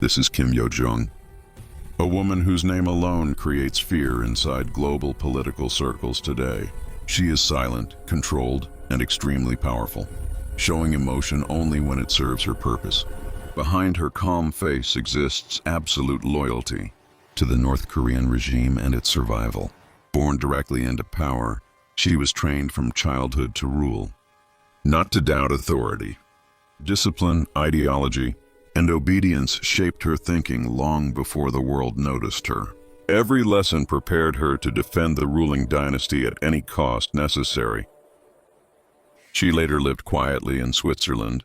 This is Kim Yo Jong, a woman whose name alone creates fear inside global political circles today. She is silent, controlled, and extremely powerful, showing emotion only when it serves her purpose. Behind her calm face exists absolute loyalty to the North Korean regime and its survival. Born directly into power, she was trained from childhood to rule, not to doubt authority. Discipline, ideology, and obedience shaped her thinking long before the world noticed her. Every lesson prepared her to defend the ruling dynasty at any cost necessary. She later lived quietly in Switzerland,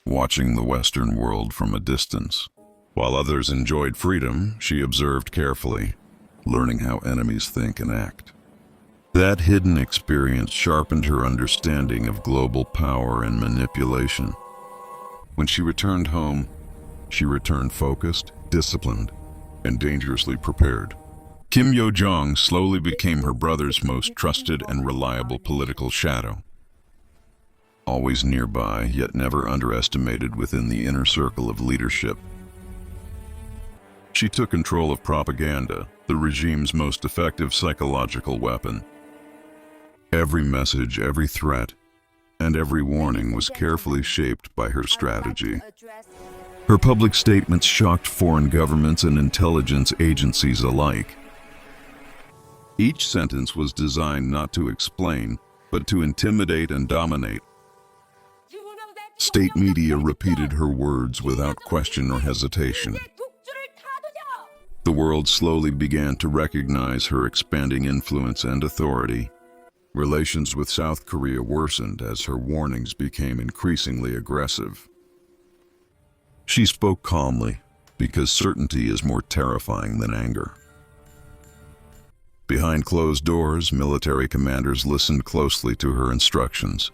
watching the Western world from a distance. While others enjoyed freedom, she observed carefully, learning how enemies think and act. That hidden experience sharpened her understanding of global power and manipulation. When she returned home, she returned focused, disciplined, and dangerously prepared. Kim Yo Jong slowly became her brother's most trusted and reliable political shadow. Always nearby, yet never underestimated within the inner circle of leadership. She took control of propaganda, the regime's most effective psychological weapon. Every message, every threat, and every warning was carefully shaped by her strategy. Her public statements shocked foreign governments and intelligence agencies alike. Each sentence was designed not to explain, but to intimidate and dominate. State media repeated her words without question or hesitation. The world slowly began to recognize her expanding influence and authority. Relations with South Korea worsened as her warnings became increasingly aggressive. She spoke calmly, because certainty is more terrifying than anger. Behind closed doors, military commanders listened closely to her instructions.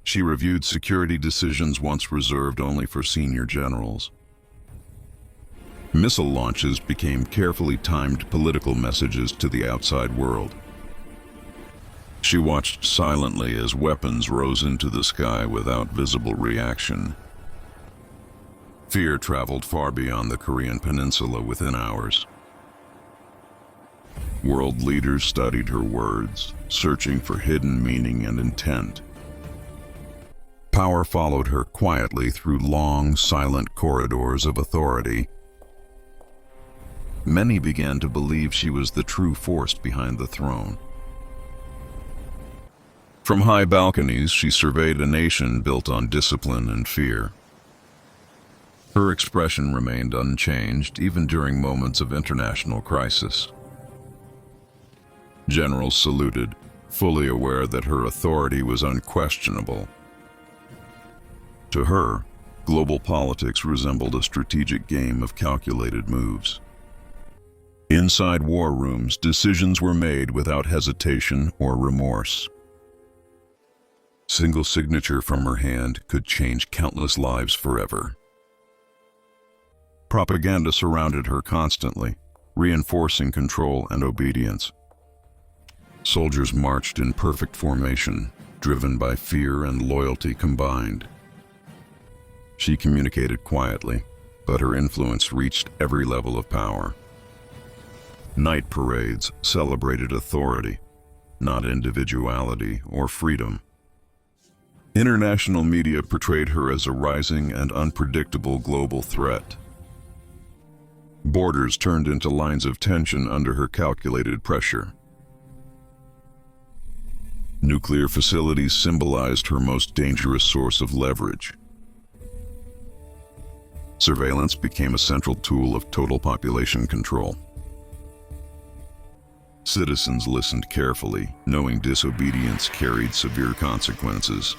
She reviewed security decisions once reserved only for senior generals. Missile launches became carefully timed political messages to the outside world. She watched silently as weapons rose into the sky without visible reaction. Fear traveled far beyond the Korean peninsula within hours. World leaders studied her words, searching for hidden meaning and intent. Power followed her quietly through long, silent corridors of authority. Many began to believe she was the true force behind the throne. From high balconies, she surveyed a nation built on discipline and fear. Her expression remained unchanged even during moments of international crisis. Generals saluted, fully aware that her authority was unquestionable. To her, global politics resembled a strategic game of calculated moves. Inside war rooms, decisions were made without hesitation or remorse. Single signature from her hand could change countless lives forever. Propaganda surrounded her constantly, reinforcing control and obedience. Soldiers marched in perfect formation, driven by fear and loyalty combined. She communicated quietly, but her influence reached every level of power. Night parades celebrated authority, not individuality or freedom. International media portrayed her as a rising and unpredictable global threat. Borders turned into lines of tension under her calculated pressure. Nuclear facilities symbolized her most dangerous source of leverage. Surveillance became a central tool of total population control. Citizens listened carefully, knowing disobedience carried severe consequences.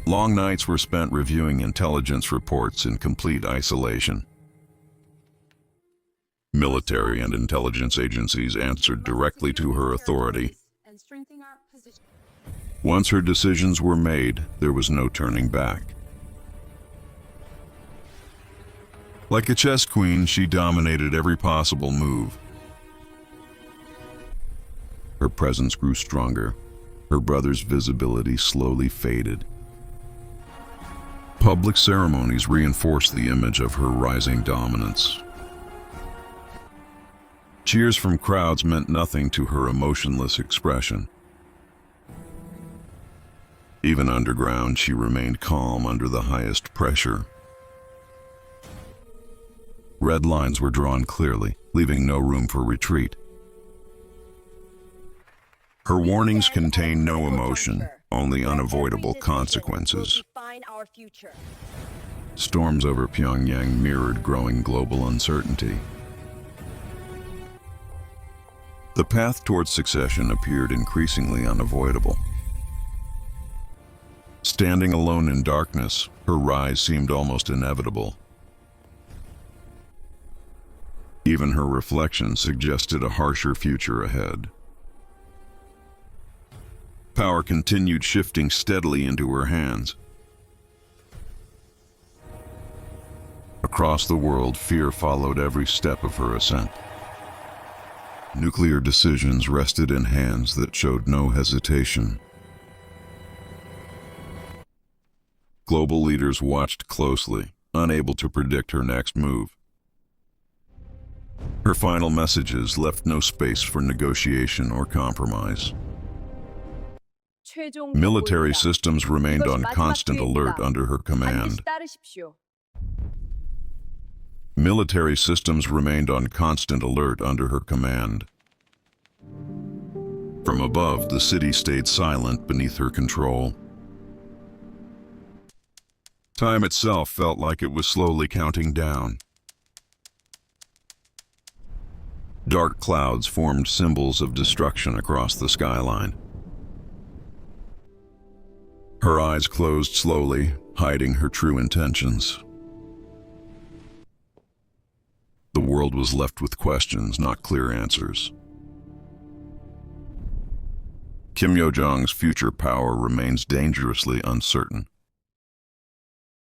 Long nights were spent reviewing intelligence reports in complete isolation. Military and intelligence agencies answered directly to her authority. Once her decisions were made, there was no turning back. Like a chess queen, she dominated every possible move. Her presence grew stronger. Her brother's visibility slowly faded. Public ceremonies reinforced the image of her rising dominance. Cheers from crowds meant nothing to her emotionless expression. Even underground, she remained calm under the highest pressure. Red lines were drawn clearly, leaving no room for retreat. Her warnings contained no emotion, only unavoidable consequences. Storms over Pyongyang mirrored growing global uncertainty. The path towards succession appeared increasingly unavoidable. Standing alone in darkness, her rise seemed almost inevitable. Even her reflection suggested a harsher future ahead. Power continued shifting steadily into her hands. Across the world, fear followed every step of her ascent. Nuclear decisions rested in hands that showed no hesitation. Global leaders watched closely, unable to predict her next move. Her final messages left no space for negotiation or compromise. Military systems remained on constant alert under her command. Military systems remained on constant alert under her command. From above, the city stayed silent beneath her control. Time itself felt like it was slowly counting down. Dark clouds formed symbols of destruction across the skyline. Her eyes closed slowly, hiding her true intentions. The world was left with questions, not clear answers. Kim Yo Jong's future power remains dangerously uncertain.